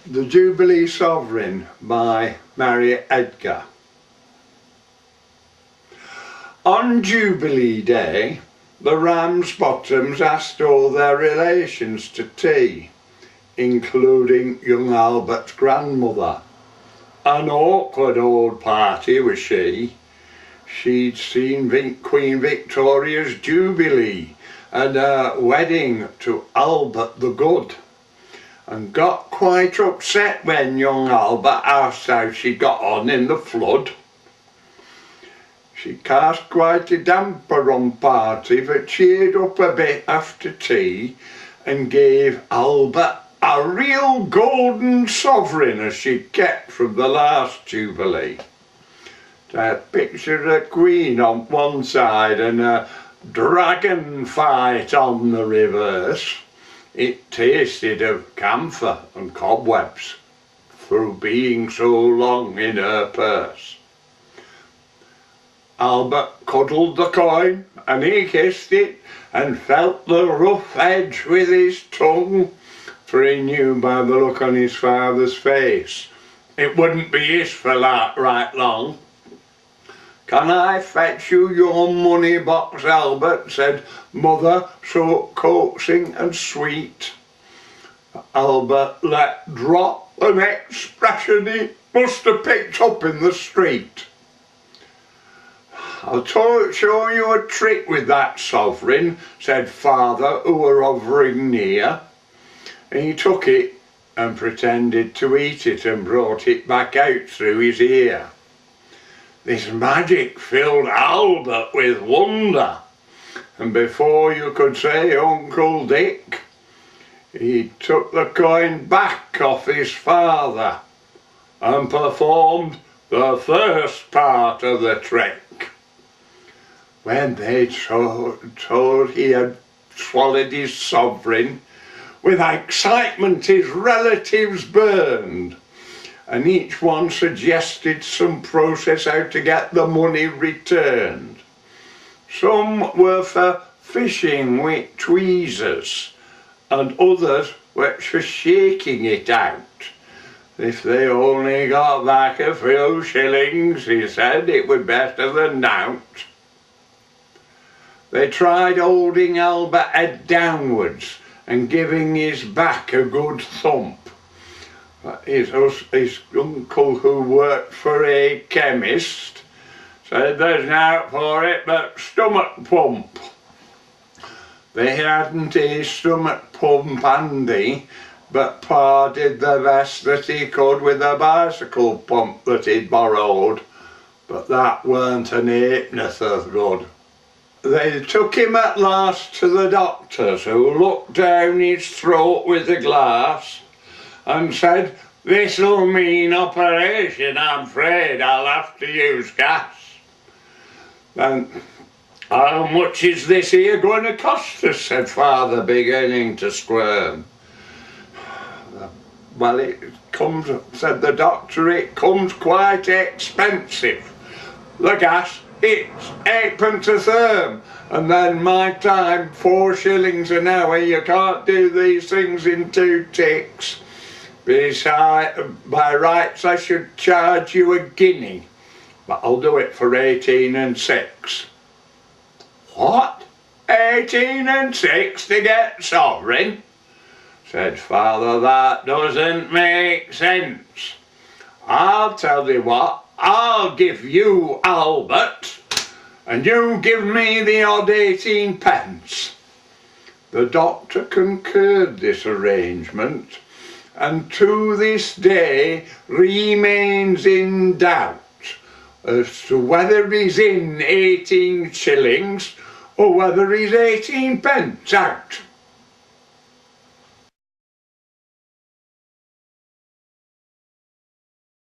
The Jubilee Sovereign by Marriott, Edgar. On Jubilee Day, the Ramsbottoms asked all their relations to tea, including young Albert's grandmother. An awkward old party was she. She'd seen Queen Victoria's Jubilee and her wedding to Albert the Good, and got quite upset when young Albert asked how she got on in the flood. She cast quite a damper on party, but cheered up a bit after tea and gave Albert a real golden sovereign as she'd kept from the last Jubilee. A picture of the Queen on one side and a dragon fight on the reverse. It tasted of camphor and cobwebs through being so long in her purse. Albert cuddled the coin and he kissed it and felt the rough edge with his tongue, for he knew by the look on his father's face it wouldn't be his for right long. "Can I fetch you your money box, Albert?" said Mother, so coaxing and sweet. Albert let drop an expression he must have picked up in the street. "I'll show you a trick with that sovereign," said Father, who were hovering near. He took it and pretended to eat it and brought it back out through his ear. This magic filled Albert with wonder, and before you could say Uncle Dick, he took the coin back off his father and performed the first part of the trick. When they told he had swallowed his sovereign, with excitement his relatives burned, and each one suggested some process how to get the money returned. Some were for fishing with tweezers, and others were for shaking it out. If they only got back a few shillings, he said, it would be better than nought. They tried holding Albert head downwards and giving his back a good thump. His uncle, who worked for a chemist, said there's nought for it but stomach pump. They hadn't a stomach pump handy, but Pa did the best that he could with a bicycle pump that he'd borrowed, but that weren't an halfpenny of good. They took him at last to the doctors, who looked down his throat with a glass and said, "This'll mean operation, I'm afraid I'll have to use gas." "Then how much is this here going to cost us?" said Father, beginning to squirm. "Well, it comes," said the doctor, "it comes quite expensive. The gas, it's 8p a therm, and then my time 4 shillings an hour. You can't do these things in 2 ticks. Besides, by rights I should charge you a guinea, but I'll do it for 18 and 6. "What? 18 and 6 to get sovereign?" said Father. "That doesn't make sense. I'll tell you what, I'll give you Albert, and you give me the odd 18p. The doctor concurred this arrangement, and to this day remains in doubt as to whether he's in 18 shillings or whether he's 18p out.